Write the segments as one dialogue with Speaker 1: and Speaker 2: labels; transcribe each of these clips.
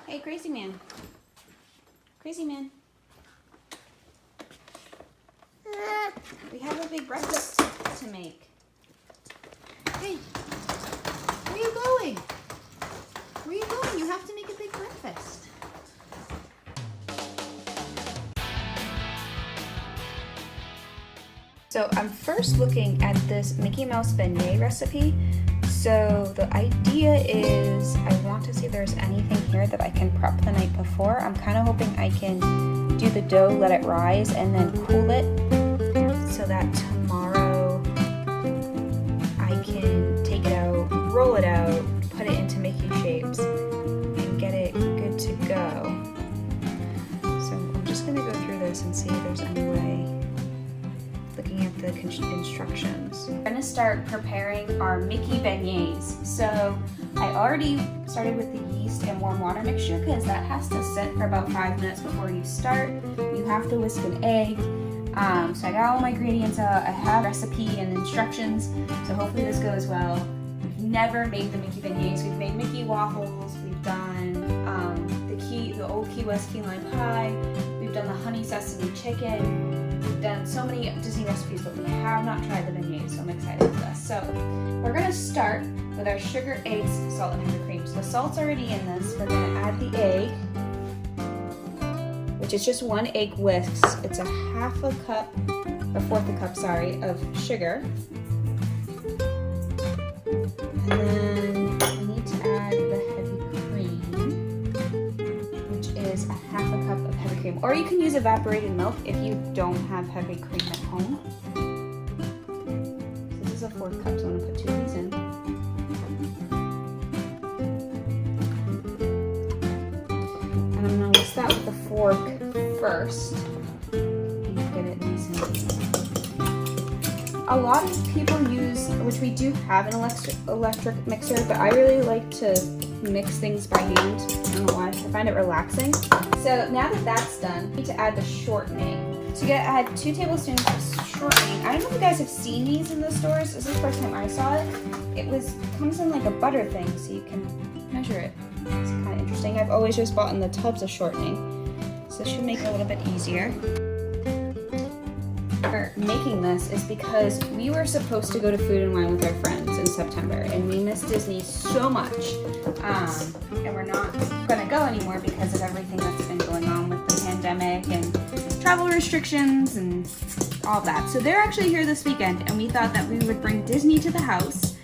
Speaker 1: Hey, crazy man. Crazy man. We have a big breakfast to make. Hey, where are you going? Where are you going? You have to make a big breakfast. So I'm first looking at this Mickey Mouse beignet recipe. So the idea is I want to see if there's anything here that I can prep the night before. I'm kind of hoping I can do the dough, let it rise, and then cool it so that tomorrow I can take it out, roll it out, put it into Mickey shapes, and get it good to go. So I'm just going to go through this and see if there's any way. Looking at the instructions. We're gonna start preparing our Mickey beignets. So I already started with the yeast and warm water mixture because that has to sit for about 5 minutes before you start. You have to whisk an egg. So I got all my ingredients out. I have a recipe and instructions. So hopefully this goes well. We've never made the Mickey beignets. We've made Mickey waffles. We've done the old Key West key lime pie. We've done the honey sesame chicken. We've done so many Disney recipes, but we have not tried the beignets, so I'm excited for this. So we're gonna start with our sugar, eggs, salt, and heavy cream. So the salt's already in this. We're gonna add the egg, which is just 1 egg whisked. It's a 1/2 cup, or 1/4 cup, sorry, of sugar. And then we need to add the heavy cream, which is a 1/2 cup of heavy cream. Or you can use evaporated milk if you don't have heavy cream at home. So this is a 4 cup, so I'm gonna put 2 of these in. And I'm gonna whisk that with a fork first. And get it nice and even. A lot of people use, which we do have an electric mixer, but I really like to mix things by hand. I don't know why, I find it relaxing. So now that that's done, we need to add the shortening. So you gotta add 2 tablespoons of shortening. I don't know if you guys have seen these in the stores. This is the first time I saw it. It comes in like a butter thing, so you can measure it. It's kind of interesting. I've always just bought in the tubs of shortening. So this should make it a little bit easier. For making this is because we were supposed to go to Food and Wine with our friends in September, and we miss Disney so much, and we're not going to go anymore because of everything that's been going on with the pandemic and travel restrictions and all that. So they're actually here this weekend, and we thought that we would bring Disney to the house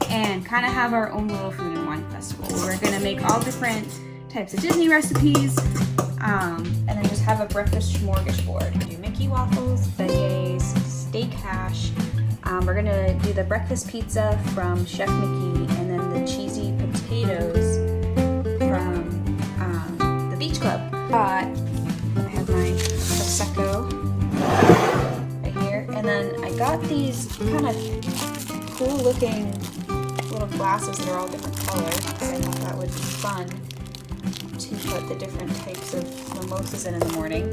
Speaker 1: and kind of have our own little Food and Wine festival. We're going to make all different types of Disney recipes, and then just have a breakfast smorgasbord. Do Mickey waffles, beignets, steak hash. We're gonna do the breakfast pizza from Chef Mickey, and then the cheesy potatoes from the Beach Club. I have my prosecco right here, and then I got these kind of cool looking little glasses that are all different colors. I thought that would be fun to put the different types of mimosas in the morning.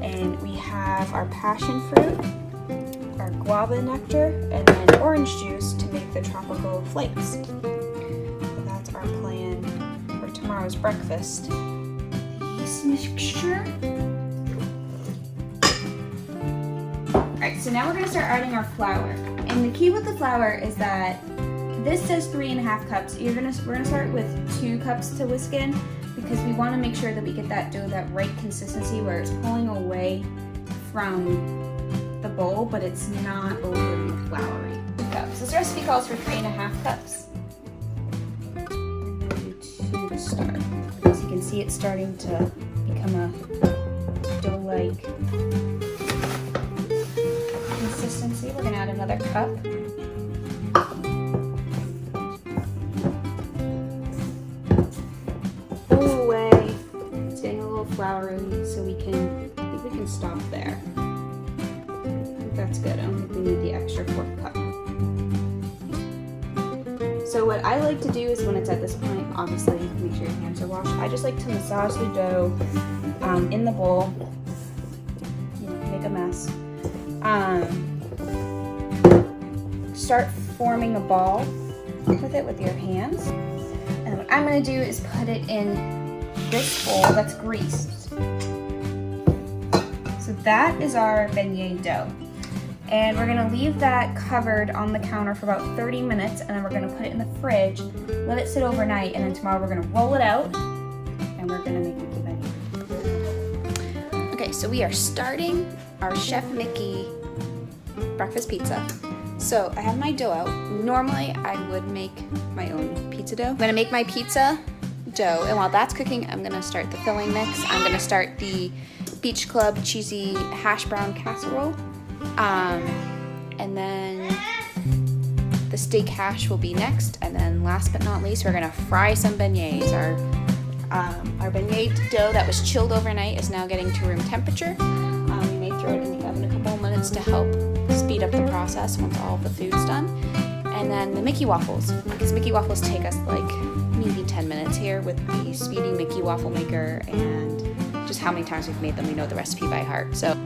Speaker 1: And we have our passion fruit, our guava nectar, and then orange juice to make the tropical flakes. So that's our plan for tomorrow's breakfast. The yeast mixture. Alright, so now we're going to start adding our flour. And the key with the flour is that this says 3.5 cups. We're gonna start with 2 cups to whisk in, because we want to make sure that we get that dough that right consistency where it's pulling away from the bowl, but it's not overly floury. 2 cups. This recipe calls for 3.5 cups. I'm going to do 2 to start, because you can see it's starting to become a dough-like consistency. We're going to add another cup. Floury, so I think we can stop there. I think that's good. I don't think we need the extra 4th cup. So what I like to do is when it's at this point, obviously make sure your hands are washed. I just like to massage the dough in the bowl, make a mess. Start forming a ball with it with your hands. And what I'm going to do is put it in this bowl that's greased. So that is our beignet dough. And we're gonna leave that covered on the counter for about 30 minutes, and then we're gonna put it in the fridge, let it sit overnight, and then tomorrow we're gonna roll it out, and we're gonna make Mickey beignet. Okay, so we are starting our Chef Mickey breakfast pizza. So I have my dough out. Normally I would make my own pizza dough. I'm gonna make my pizza dough, and while that's cooking, I'm gonna start the filling mix. I'm gonna start the Beach Club cheesy hash brown casserole. And then the steak hash will be next, and then last but not least, we're gonna fry some beignets. Our beignet dough that was chilled overnight is now getting to room temperature. We may throw it in the oven a couple of minutes to help speed up the process once all of the food's done. And then the Mickey waffles, because Mickey waffles take us like maybe 10 minutes here with the speedy Mickey waffle maker, and just how many times we've made them, we know the recipe by heart. So.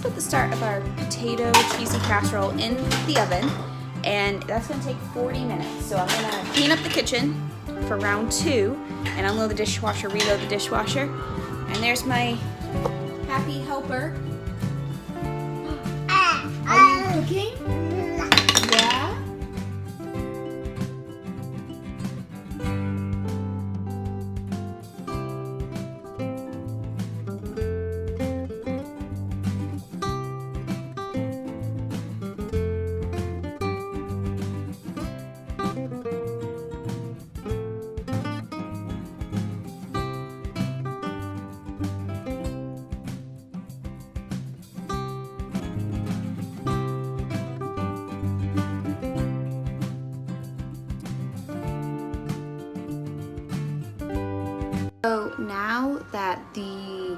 Speaker 1: Put the start of our potato cheesy casserole in the oven, and that's going to take 40 minutes. So I'm going to clean up the kitchen for round 2 and unload the dishwasher, reload the dishwasher. And there's my happy helper. Are you cooking? Yeah? So now that the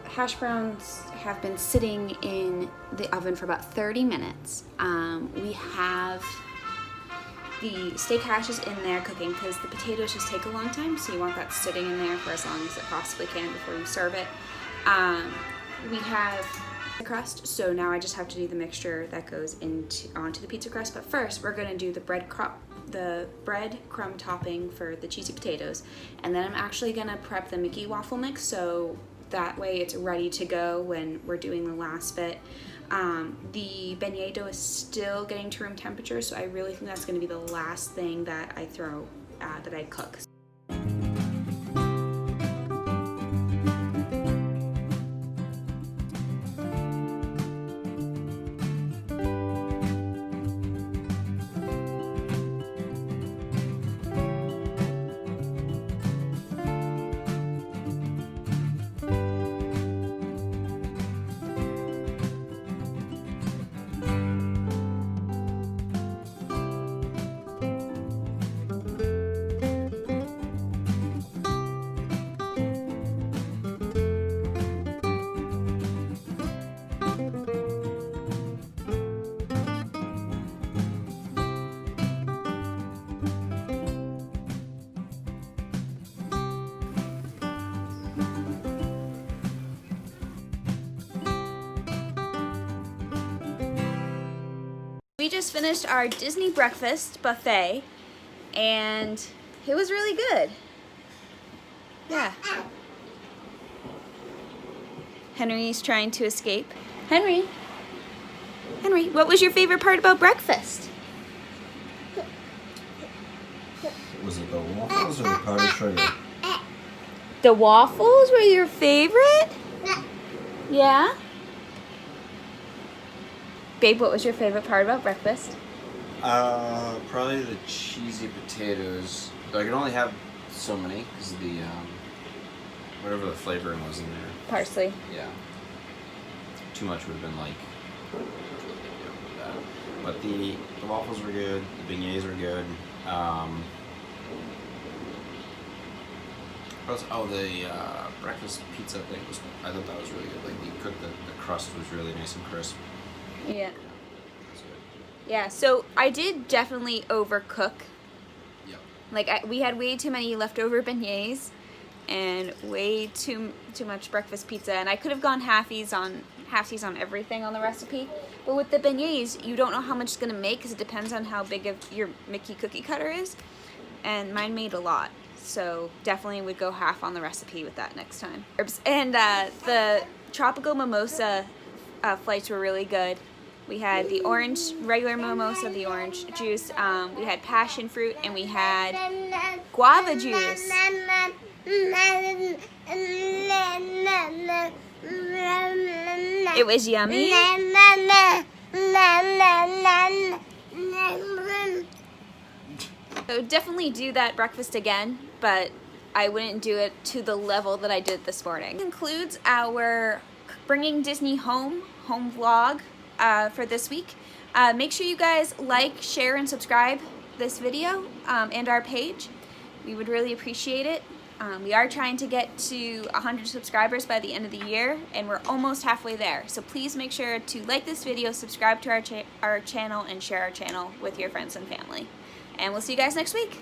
Speaker 1: hash browns have been sitting in the oven for about 30 minutes, we have the steak hash is in there cooking, because the potatoes just take a long time, so you want that sitting in there for as long as it possibly can before you serve it. We have the crust, so now I just have to do the mixture that goes onto the pizza crust. But first, we're gonna do the breadcrumb topping for the cheesy potatoes, and then I'm actually gonna prep the Mickey waffle mix, so that way it's ready to go when we're doing the last bit. The beignet dough is still getting to room temperature, so I really think that's gonna be the last thing that I throw, that I cook. We just finished our Disney breakfast buffet, and it was really good. Yeah. Henry's trying to escape. Henry, what was your favorite part about breakfast?
Speaker 2: Was it the waffles or the powdered sugar?
Speaker 1: The waffles were your favorite? Yeah? Babe, what was your favorite part about breakfast?
Speaker 2: Probably the cheesy potatoes. I could only have so many because of the, whatever the flavoring was in there.
Speaker 1: Parsley.
Speaker 2: Yeah. Too much would have been like, but the waffles were good, the beignets were good. The breakfast pizza thing I thought that was really good. Like the crust was really nice and crisp.
Speaker 1: Yeah.
Speaker 2: That's good.
Speaker 1: Yeah, so I did definitely overcook.
Speaker 2: Yep.
Speaker 1: Like we had way too many leftover beignets and way too much breakfast pizza, and I could have gone halfies on everything on the recipe. But with the beignets, you don't know how much it's gonna make because it depends on how big of your Mickey cookie cutter is, and mine made a lot. So definitely would go half on the recipe with that next time. And the tropical mimosa flights were really good. We had the orange, regular mimosa, the orange juice. We had passion fruit, and we had guava juice. It was yummy. I would definitely do that breakfast again, but I wouldn't do it to the level that I did this morning. That concludes our Bringing Disney home vlog for this week. Make sure you guys like, share, and subscribe this video and our page. We would really appreciate it. We are trying to get to 100 subscribers by the end of the year, and we're almost halfway there. So please make sure to like this video, subscribe to our channel, and share our channel with your friends and family. And we'll see you guys next week.